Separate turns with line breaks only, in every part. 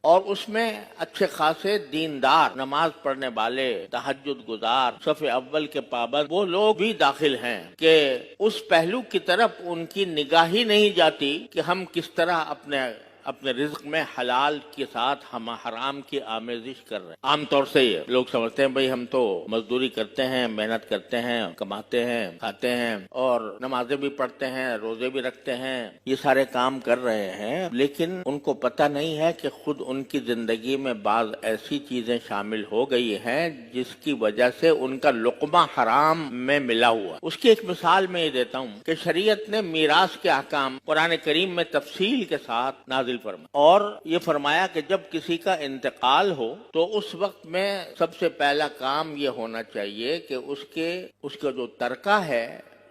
اور اس میں اچھے خاصے دیندار، نماز پڑھنے والے، تہجد گزار، صف اول کے پابند وہ لوگ بھی داخل ہیں کہ اس پہلو کی طرف ان کی نگاہ ہی نہیں جاتی کہ ہم کس طرح اپنے رزق میں حلال کے ساتھ ہم حرام کی آمیزش کر رہے ہیں۔ عام طور سے یہ لوگ سمجھتے ہیں بھئی ہم تو مزدوری کرتے ہیں، محنت کرتے ہیں، کماتے ہیں، کھاتے ہیں اور نمازیں بھی پڑھتے ہیں، روزے بھی رکھتے ہیں، یہ سارے کام کر رہے ہیں، لیکن ان کو پتہ نہیں ہے کہ خود ان کی زندگی میں بعض ایسی چیزیں شامل ہو گئی ہیں جس کی وجہ سے ان کا لقمہ حرام میں ملا ہوا۔ اس کی ایک مثال میں یہ دیتا ہوں کہ شریعت نے میراث کے احکام قرآن کریم میں تفصیل کے ساتھ نازل فرمایا اور یہ فرمایا کہ جب کسی کا انتقال ہو تو اس وقت میں سب سے پہلا کام یہ ہونا چاہیے کہ اس کا جو ترکہ ہے،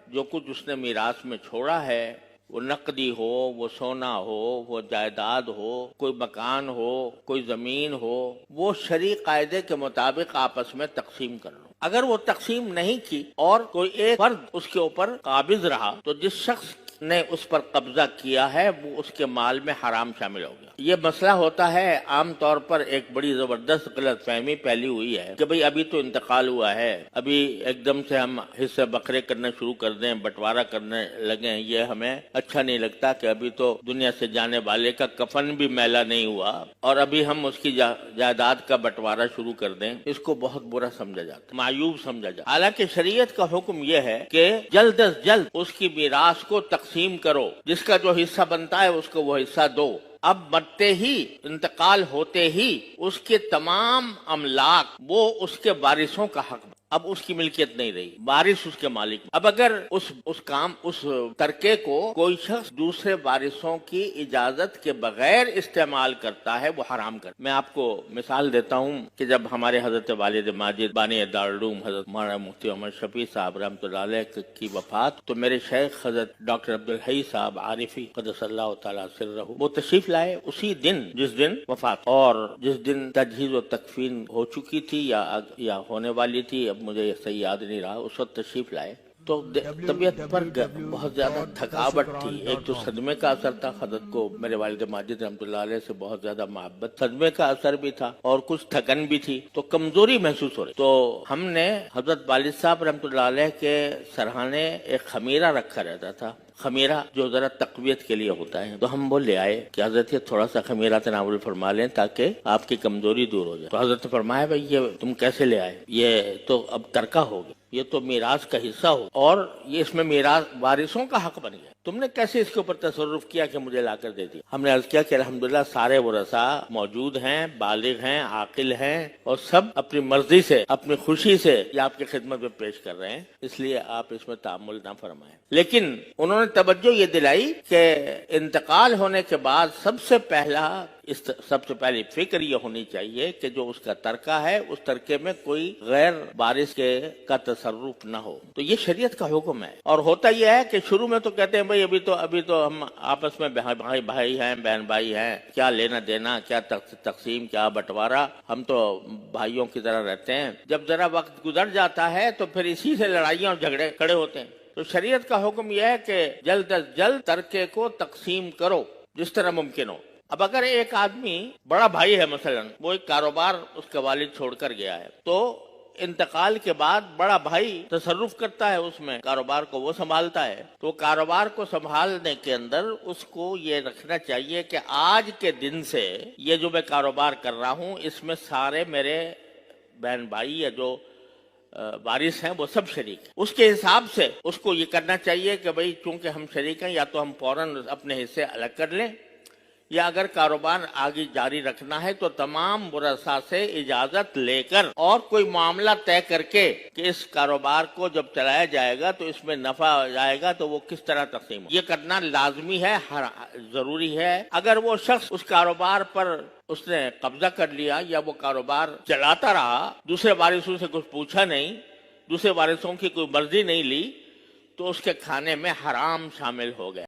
جو کچھ اس نے میراث میں چھوڑا ہے، وہ نقدی ہو، وہ سونا ہو، وہ جائیداد ہو، کوئی مکان ہو، کوئی زمین ہو، وہ شرعی قاعدے کے مطابق آپس میں تقسیم کر لو۔ اگر وہ تقسیم نہیں کی اور کوئی ایک فرد اس کے اوپر قابض رہا تو جس شخص نے اس پر قبضہ کیا ہے وہ اس کے مال میں حرام شامل ہو گیا۔ یہ مسئلہ ہوتا ہے عام طور پر ایک بڑی زبردست غلط فہمی پھیلی ہوئی ہے کہ بھئی ابھی تو انتقال ہوا ہے، ابھی ایک دم سے ہم حصے بکھرے کرنے شروع کر دیں، بٹوارہ کرنے لگیں، یہ ہمیں اچھا نہیں لگتا کہ ابھی تو دنیا سے جانے والے کا کفن بھی میلا نہیں ہوا اور ابھی ہم اس کی جائیداد کا بٹوارہ شروع کر دیں۔ اس کو بہت برا سمجھا جاتا، معیوب سمجھا جاتا۔ حالانکہ شریعت کا حکم یہ ہے کہ جلد از جلد اس کی میراث کو تقسیم کرو، جس کا جو حصہ بنتا ہے اس کو وہ حصہ دو۔ اب مرتے ہی، انتقال ہوتے ہی اس کے تمام املاک وہ اس کے وارثوں کا حق، اب اس کی ملکیت نہیں رہی، وارث اس کے مالک۔ اب اگر اس ترکے کو کوئی شخص دوسرے وارثوں کی اجازت کے بغیر استعمال کرتا ہے وہ حرام کرتا۔ میں آپ کو مثال دیتا ہوں کہ جب ہمارے حضرت والد ماجد بانی دارالعلوم حضرت مولانا مفتی محمد شفیع صاحب رحمۃ اللہ علیہ کی وفات تو میرے شیخ حضرت ڈاکٹر عبدالحی صاحب عارفی قدس اللہ تعالیٰ سرہ وہ تشریف لائے اسی دن جس دن وفات، اور جس دن تجہیز و تکفین ہو چکی تھی یا ہونے والی تھی، اب مجھے یہ صحیح یاد نہیں رہا، اس وقت تشریف لائے تو طبیعت پر بہت زیادہ تھکاوٹ تھی۔ ایک تو صدمے کا اثر تھا، حضرت کو میرے والد ماجد رحمۃ اللہ علیہ سے بہت زیادہ محبت، صدمے کا اثر بھی تھا اور کچھ تھکن بھی تھی، تو کمزوری محسوس ہو رہی۔ تو ہم نے حضرت والد صاحب رحمۃ اللہ علیہ کے سرہانے ایک خمیرہ رکھا رہتا تھا، خمیرہ جو ذرا تقویت کے لیے ہوتا ہے، تو ہم وہ لے آئے کہ حضرت یہ تھوڑا سا خمیرہ تناول فرما لیں تاکہ آپ کی کمزوری دور ہو جائے۔ تو حضرت نے فرمایا بھائی یہ تم کیسے لے آئے، یہ تو اب ترکہ ہو گیا، یہ تو میراث کا حصہ ہو اور یہ اس میں میراث وارثوں کا حق بن گیا، تم نے کیسے اس کے اوپر تصرف کیا کہ مجھے لا کر دے دیا؟ ہم نے عرض کیا کہ الحمدللہ سارے ورثاء موجود ہیں، بالغ ہیں، عاقل ہیں اور سب اپنی مرضی سے، اپنی خوشی سے یہ آپ کی خدمت میں پیش کر رہے ہیں، اس لیے آپ اس میں تعامل نہ فرمائیں۔ لیکن انہوں نے توجہ یہ دلائی کہ انتقال ہونے کے بعد سب سے پہلی فکر یہ ہونی چاہیے کہ جو اس کا ترکہ ہے اس ترکے میں کوئی غیر وارث کا تصرف نہ ہو۔ تو یہ شریعت کا حکم ہے، اور ہوتا یہ ہے کہ شروع میں تو کہتے ہیں بھائی ابھی تو ہم آپس میں بھائی ہیں، بہن بھائی ہیں، کیا لینا دینا، کیا تقسیم، کیا بٹوارہ، ہم تو بھائیوں کی طرح رہتے ہیں۔ جب ذرا وقت گزر جاتا ہے تو پھر اسی سے لڑائیاں اور جھگڑے کھڑے ہوتے ہیں۔ تو شریعت کا حکم یہ ہے کہ جلد از جلد ترکے کو تقسیم کرو جس طرح ممکن ہو۔ اب اگر ایک آدمی بڑا بھائی ہے، مثلا وہ ایک کاروبار اس کا والد چھوڑ کر گیا ہے، تو انتقال کے بعد بڑا بھائی تصرف کرتا ہے اس میں، کاروبار کو وہ سنبھالتا ہے، تو کاروبار کو سنبھالنے کے اندر اس کو یہ رکھنا چاہیے کہ آج کے دن سے یہ جو میں کاروبار کر رہا ہوں اس میں سارے میرے بہن بھائی یا جو وارث ہیں وہ سب شریک ہیں۔ اس کے حساب سے اس کو یہ کرنا چاہیے کہ بھئی چونکہ ہم شریک ہیں یا تو ہم فوراً اپنے حصے الگ کر لیں، یا اگر کاروبار آگے جاری رکھنا ہے تو تمام ورثاء سے اجازت لے کر اور کوئی معاملہ طے کر کے کہ اس کاروبار کو جب چلایا جائے گا تو اس میں نفع جائے گا تو وہ کس طرح تقسیم ہو، یہ کرنا لازمی ہے، ضروری ہے۔ اگر وہ شخص اس کاروبار پر اس نے قبضہ کر لیا یا وہ کاروبار چلاتا رہا، دوسرے وارثوں سے کچھ پوچھا نہیں، دوسرے وارثوں کی کوئی مرضی نہیں لی، تو اس کے کھانے میں حرام شامل ہو گیا۔